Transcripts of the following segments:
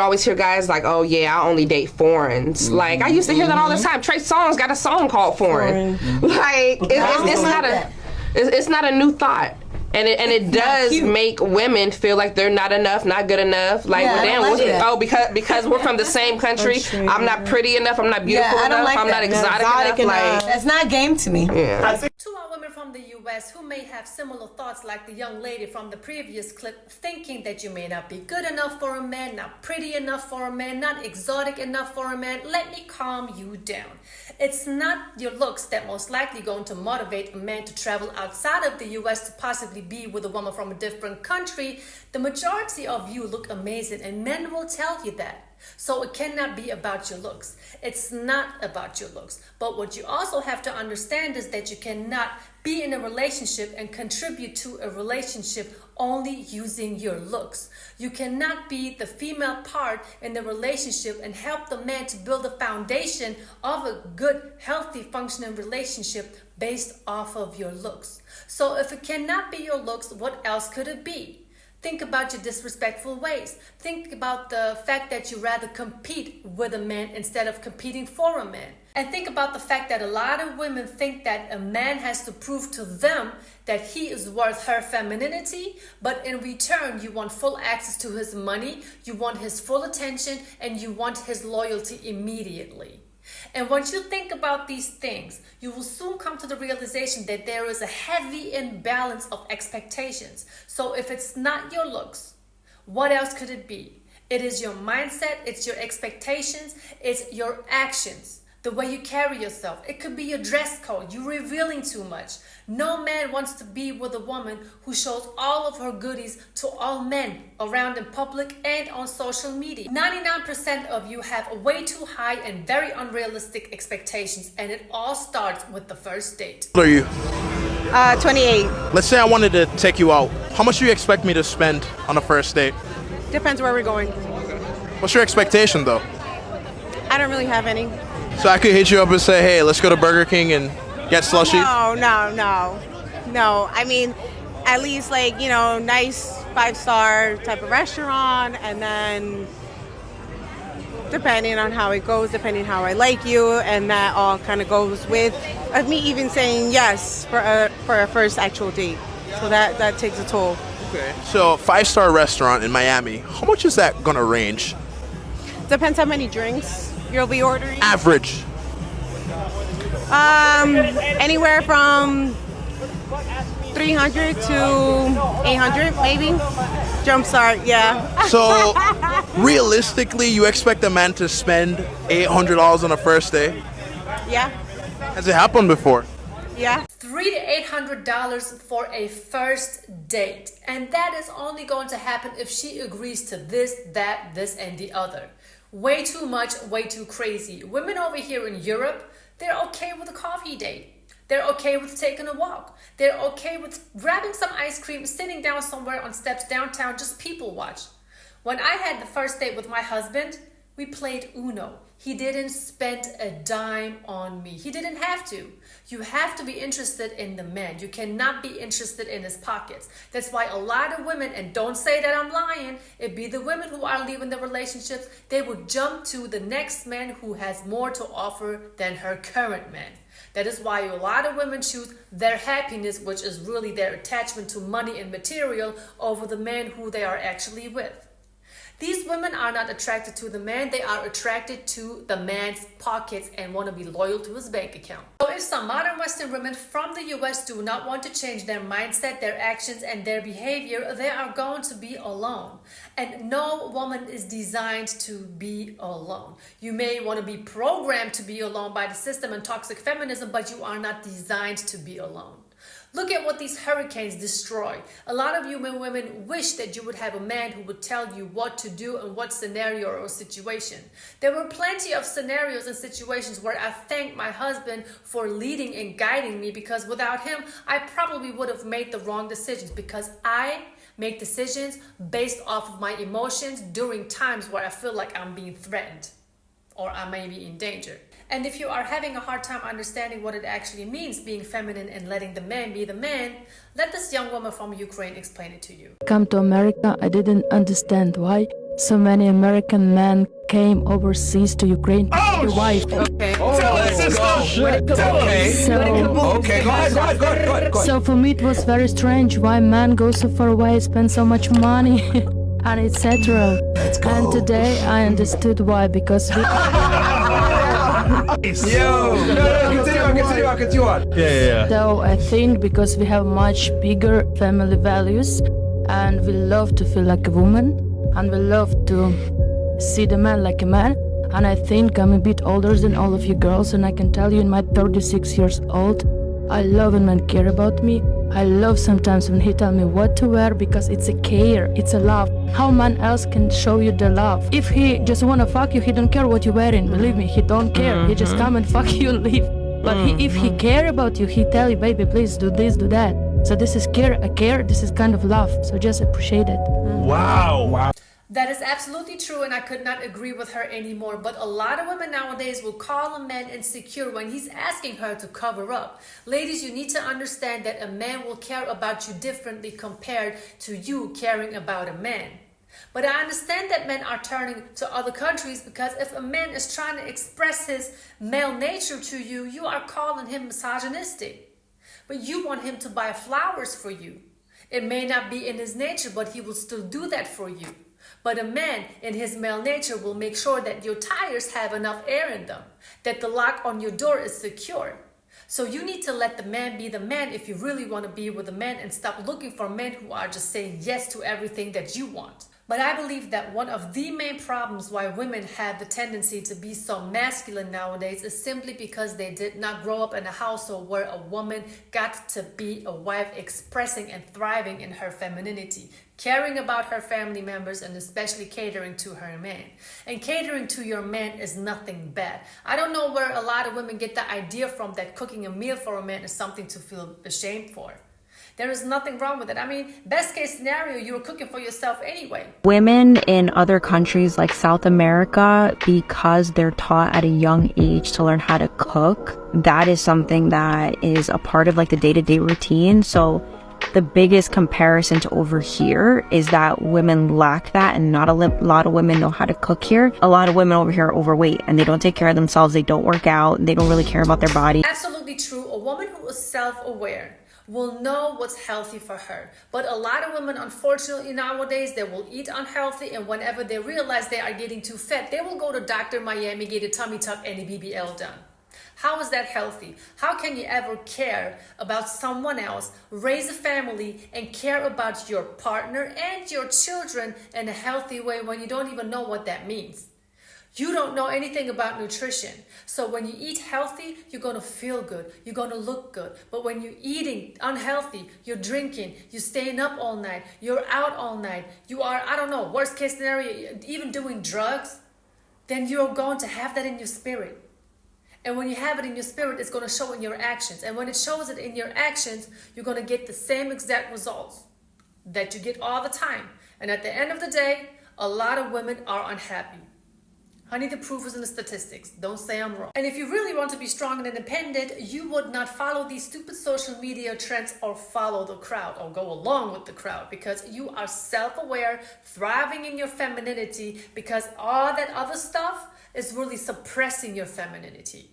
always hear guys like, oh yeah, I only date foreigns. Like I used to hear that all the time. Trey Songz got a song called Foreign. Like it's not a new thought. And it does make women feel like they're not enough, not good enough. Like, because we're from the same country, I'm not pretty enough, I'm not beautiful enough, I'm not exotic enough. Like, that's not game to me. Yeah. To our women from the U.S. who may have similar thoughts like the young lady from the previous clip, thinking that you may not be good enough for a man, not pretty enough for a man, not exotic enough for a man, let me calm you down. It's not your looks that most likely going to motivate a man to travel outside of the U.S. to possibly be with a woman from a different country. The majority of you look amazing, and men will tell you that. So it cannot be about your looks. It's not about your looks. But what you also have to understand is that you cannot be in a relationship and contribute to a relationship only using your looks. You cannot be the female part in the relationship and help the man to build a foundation of a good, healthy, functioning relationship based off of your looks. So if it cannot be your looks, what else could it be? Think about your disrespectful ways. Think about the fact that you rather compete with a man instead of competing for a man. And think about the fact that a lot of women think that a man has to prove to them that he is worth her femininity, but in return, you want full access to his money, you want his full attention, and you want his loyalty immediately. And once you think about these things, you will soon come to the realization that there is a heavy imbalance of expectations. So if it's not your looks, what else could it be? It is your mindset, it's your expectations, it's your actions, the way you carry yourself. It could be your dress code, you're revealing too much. No man wants to be with a woman who shows all of her goodies to all men around in public and on social media. 99% of you have way too high and very unrealistic expectations, and it all starts with the first date. How old are you? 28. Let's say I wanted to take you out. How much do you expect me to spend on a first date? Depends where we're going. What's your expectation though? I don't really have any. So I could hit you up and say, hey, let's go to Burger King and get slushy? No. I mean, at least nice 5-star type of restaurant, and then depending on how it goes, depending how I like you, and that all kind of goes with me even saying yes for a first actual date. So that takes a toll. Okay. So 5-star restaurant in Miami, how much is that gonna range? Depends how many drinks you'll be ordering. Average. Anywhere from 300 to 800 maybe. Jump start, yeah. So realistically, you expect a man to spend $800 on a first date? Yeah. Has it happened before? Yeah. $300 to $800 for a first date. And that is only going to happen if she agrees to this, that, this, and the other. Way too much, way too crazy. Women over here in Europe, they're okay with a coffee date. They're okay with taking a walk. They're okay with grabbing some ice cream, sitting down somewhere on steps downtown, just people watch. When I had the first date with my husband, we played Uno. He didn't spend a dime on me. He didn't have to. You have to be interested in the man. You cannot be interested in his pockets. That's why a lot of women, and don't say that I'm lying, it be the women who are leaving the relationships, they would jump to the next man who has more to offer than her current man. That is why a lot of women choose their happiness, which is really their attachment to money and material, over the man who they are actually with. These women are not attracted to the man, they are attracted to the man's pockets and want to be loyal to his bank account. So if some modern Western women from the US do not want to change their mindset, their actions, and their behavior, they are going to be alone. And no woman is designed to be alone. You may want to be programmed to be alone by the system and toxic feminism, but you are not designed to be alone. Look at what these hurricanes destroy. A lot of you women wish that you would have a man who would tell you what to do in what scenario or situation. There were plenty of scenarios and situations where I thanked my husband for leading and guiding me, because without him, I probably would have made the wrong decisions, because I make decisions based off of my emotions during times where I feel like I'm being threatened or I may be in danger. And if you are having a hard time understanding what it actually means being feminine and letting the man be the man, let this young woman from Ukraine explain it to you. Come to America, I didn't understand why so many American men came overseas to Ukraine to get your wife. Okay. Tell us, sister. Okay. Okay, go ahead. So for me it was very strange why man goes so far away, spend so much money and etc. And today I understood why, because we Continue on. Yeah. So I think because we have much bigger family values and we love to feel like a woman and we love to see the man like a man. And I think I'm a bit older than all of you girls, and I can tell you in my 36 years old, I love when men care about me. I love sometimes when he tell me what to wear, because it's a care, it's a love. How man else can show you the love? If he just wanna fuck you, he don't care what you're wearing. Believe me, he don't care. He just come and fuck you and leave. But if he care about you, he tell you, baby, please do this, do that. So this is care, this is kind of love. So just appreciate it. Wow. That is absolutely true, and I could not agree with her anymore. But a lot of women nowadays will call a man insecure when he's asking her to cover up. Ladies, you need to understand that a man will care about you differently compared to you caring about a man. But I understand that men are turning to other countries, because if a man is trying to express his male nature to you, you are calling him misogynistic. But you want him to buy flowers for you. It may not be in his nature, but he will still do that for you. But a man in his male nature will make sure that your tires have enough air in them, that the lock on your door is secure. So you need to let the man be the man if you really want to be with a man, and stop looking for men who are just saying yes to everything that you want. But I believe that one of the main problems why women have the tendency to be so masculine nowadays is simply because they did not grow up in a household where a woman got to be a wife, expressing and thriving in her femininity, caring about her family members, and especially catering to her man. And catering to your man is nothing bad. I don't know where a lot of women get the idea from that cooking a meal for a man is something to feel ashamed for. There is nothing wrong with it. I mean, best case scenario, you were cooking for yourself anyway. Women in other countries like South America, because they're taught at a young age to learn how to cook, that is something that is a part of like the day-to-day routine. So the biggest comparison to over here is that women lack that, and not a lot of women know how to cook here. A lot of women over here are overweight and they don't take care of themselves. They don't work out. They don't really care about their body. Absolutely true. A woman who is self-aware will know what's healthy for her. But a lot of women, unfortunately nowadays, they will eat unhealthy, and whenever they realize they are getting too fat, they will go to Dr. Miami, get a tummy tuck and a BBL done. How is that healthy? How can you ever care about someone else, raise a family, and care about your partner and your children in a healthy way when you don't even know what that means? You don't know anything about nutrition. So when you eat healthy, you're going to feel good. You're going to look good. But when you're eating unhealthy, you're drinking, you're staying up all night, you're out all night, you are, I don't know, worst case scenario, even doing drugs, then you're going to have that in your spirit. And when you have it in your spirit, it's going to show in your actions. And when it shows it in your actions, you're going to get the same exact results that you get all the time. And at the end of the day, a lot of women are unhappy. Honey, the proof is in the statistics. Don't say I'm wrong. And if you really want to be strong and independent, you would not follow these stupid social media trends or follow the crowd or go along with the crowd, because you are self-aware, thriving in your femininity, because all that other stuff is really suppressing your femininity.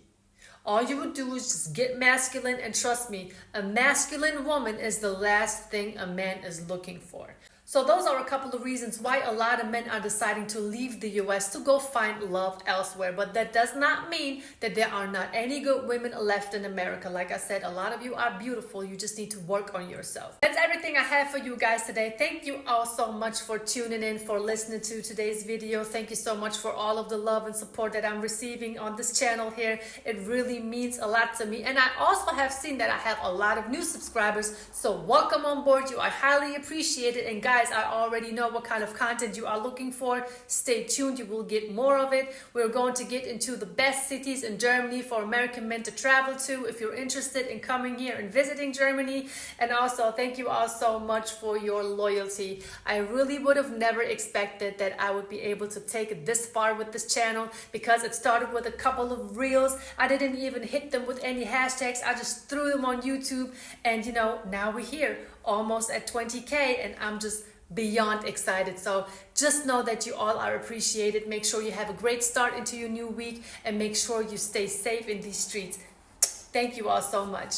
All you would do is just get masculine, and trust me, a masculine woman is the last thing a man is looking for. So those are a couple of reasons why a lot of men are deciding to leave the US to go find love elsewhere. But that does not mean that there are not any good women left in America. Like I said, a lot of you are beautiful. You just need to work on yourself. That's everything I have for you guys today. Thank you all so much for tuning in, for listening to today's video. Thank you so much for all of the love and support that I'm receiving on this channel here. It really means a lot to me. And I also have seen that I have a lot of new subscribers. So welcome on board. You are highly appreciated. And guys, I already know what kind of content you are looking for. Stay tuned, you will get more of it. We're going to get into the best cities in Germany for American men to travel to if you're interested in coming here and visiting Germany. And also, thank you all so much for your loyalty. I really would have never expected that I would be able to take it this far with this channel, because it started with a couple of reels. I didn't even hit them with any hashtags. I just threw them on YouTube, and you know, now we're here almost at 20K, and I'm just beyond excited. So just know that you all are appreciated. Make sure you have a great start into your new week, and make sure you stay safe in these streets. Thank you all so much.